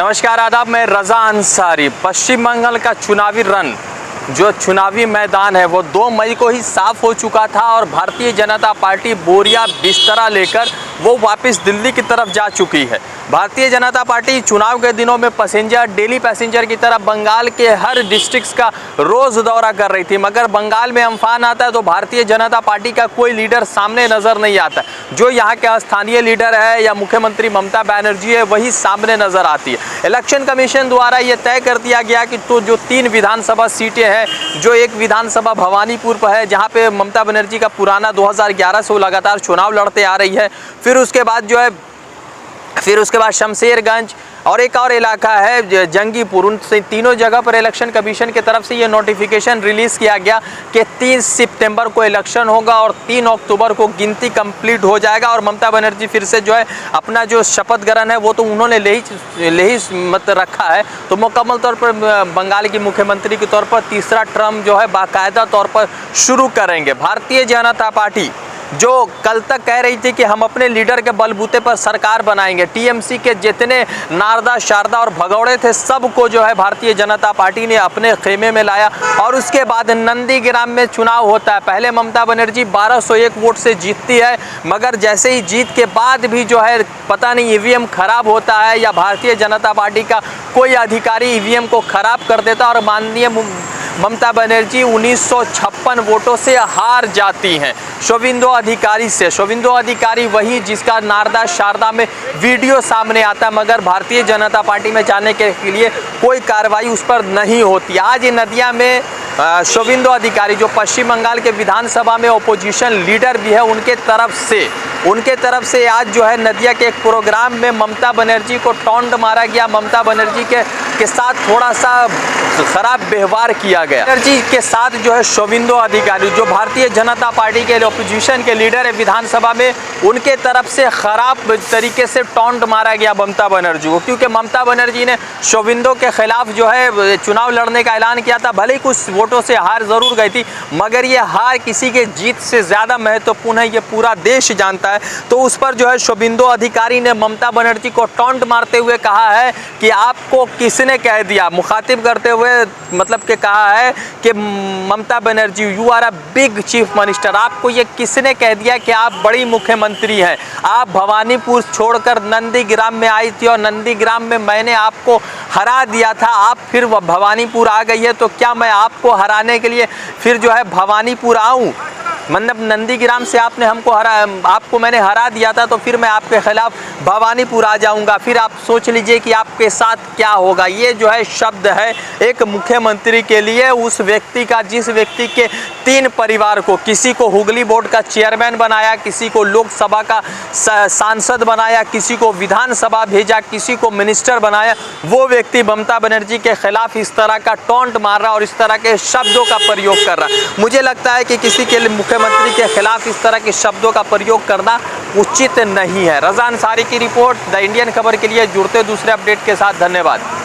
नमस्कार आदाब, मैं रज़ा अंसारी। पश्चिम बंगाल का चुनावी रण, जो चुनावी मैदान है वो 2 मई को ही साफ हो चुका था और भारतीय जनता पार्टी बोरिया बिस्तरा लेकर वो वापस दिल्ली की तरफ जा चुकी है। भारतीय जनता पार्टी चुनाव के दिनों में डेली पैसेंजर की तरह बंगाल के हर डिस्ट्रिक्ट्स का रोज़ दौरा कर रही थी, मगर बंगाल में अम्फान आता है तो भारतीय जनता पार्टी का कोई लीडर सामने नज़र नहीं आता। जो यहाँ के स्थानीय लीडर है या मुख्यमंत्री ममता बनर्जी है, वही सामने नज़र आती है। इलेक्शन कमीशन द्वारा ये तय कर दिया गया कि तो जो 3 विधानसभा सीटें हैं, जो एक विधानसभा भवानीपुर पर है जहाँ पे ममता बनर्जी का पुराना 2011 से वो लगातार चुनाव लड़ते आ रही है, फिर उसके बाद शमशेरगंज और एक और इलाका है जंगीपुर। उन तीनों जगह पर इलेक्शन कमीशन की तरफ से ये नोटिफिकेशन रिलीज़ किया गया कि 3 सितंबर को इलेक्शन होगा और 3 अक्टूबर को गिनती कंप्लीट हो जाएगा। और ममता बनर्जी फिर से जो है अपना जो शपथ ग्रहण है वो तो उन्होंने ले ही मत रखा है, तो मुकम्मल तौर पर बंगाल की मुख्यमंत्री के तौर पर तीसरा टर्म जो है बाकायदा तौर पर शुरू करेंगे। भारतीय जनता पार्टी जो कल तक कह रही थी कि हम अपने लीडर के बलबूते पर सरकार बनाएंगे, टीएमसी के जितने नारदा शारदा और भगौड़े थे सबको जो है भारतीय जनता पार्टी ने अपने खेमे में लाया। और उसके बाद नंदीग्राम में चुनाव होता है। पहले ममता बनर्जी 1201 वोट से जीतती है, मगर जैसे ही जीत के बाद भी जो है पता नहीं ईवीएम खराब होता है या भारतीय जनता पार्टी का कोई अधिकारी ईवीएम को खराब कर देता और माननीय ममता बनर्जी 1956 वोटों से हार जाती हैं शोविंदो अधिकारी से। शोविंदो अधिकारी वही जिसका नारदा शारदा में वीडियो सामने आता, मगर भारतीय जनता पार्टी में जाने के लिए कोई कार्रवाई उस पर नहीं होती। आज नदिया में शोविंदो अधिकारी जो पश्चिम बंगाल के विधानसभा में ओपोजिशन लीडर भी है, उनके तरफ से आज जो है नदिया के एक प्रोग्राम में ममता बनर्जी को टॉन्ट मारा गया। ममता बनर्जी के साथ थोड़ा सा खराब व्यवहार किया गया। बनर्जी के साथ जो है शोविंदो अधिकारी जो भारतीय जनता पार्टी के ओपोजिशन के लीडर है विधानसभा में, उनके तरफ से खराब तरीके से टॉन्ट मारा गया ममता बनर्जी को, क्योंकि ममता बनर्जी ने शोविंदो के खिलाफ जो है चुनाव लड़ने का ऐलान किया था। भले ही कुछ वोटों से हार जरूर गई थी, मगर ये हार किसी के जीत से ज़्यादा महत्वपूर्ण है, ये पूरा देश जानता है। तो उस पर जो है शोविंदो अधिकारी ने ममता बनर्जी को टॉन्ट मारते हुए कहा है कि आपको किसने कह दिया, मुखातिब करते हुए मतलब कि कहा है कि Mamata Banerjee you are a big chief minister, आपको ये किसने कह दिया कि आप बड़ी मुख्यमंत्री हैं। आप भवानीपुर छोड़कर नंदीग्राम में आई थी और नंदीग्राम में मैंने आपको हरा दिया था, आप फिर भवानीपुर आ गई है, तो क्या मैं आपको हराने के लिए फिर जो है भवानीपुर आऊँ? मतलब नंदीग्राम से आपको मैंने हरा दिया था, तो फिर मैं आपके खिलाफ भवानीपुर आ जाऊंगा, फिर आप सोच लीजिए कि आपके साथ क्या होगा। ये जो है शब्द है एक मुख्यमंत्री के लिए, उस व्यक्ति का जिस व्यक्ति के 3 परिवार को, किसी को हुगली बोर्ड का चेयरमैन बनाया, किसी को लोकसभा का सांसद बनाया, किसी को विधानसभा भेजा, किसी को मिनिस्टर बनाया, वो व्यक्ति ममता बनर्जी के खिलाफ इस तरह का टॉन्ट मार रहा और इस तरह के शब्दों का प्रयोग कर रहा। मुझे लगता है कि किसी के मुख्यमंत्री के खिलाफ इस तरह के शब्दों का प्रयोग करना उचित नहीं है। रज़ा अंसारी की रिपोर्ट, द इंडियन खबर के लिए जुड़ते दूसरे अपडेट के साथ। धन्यवाद।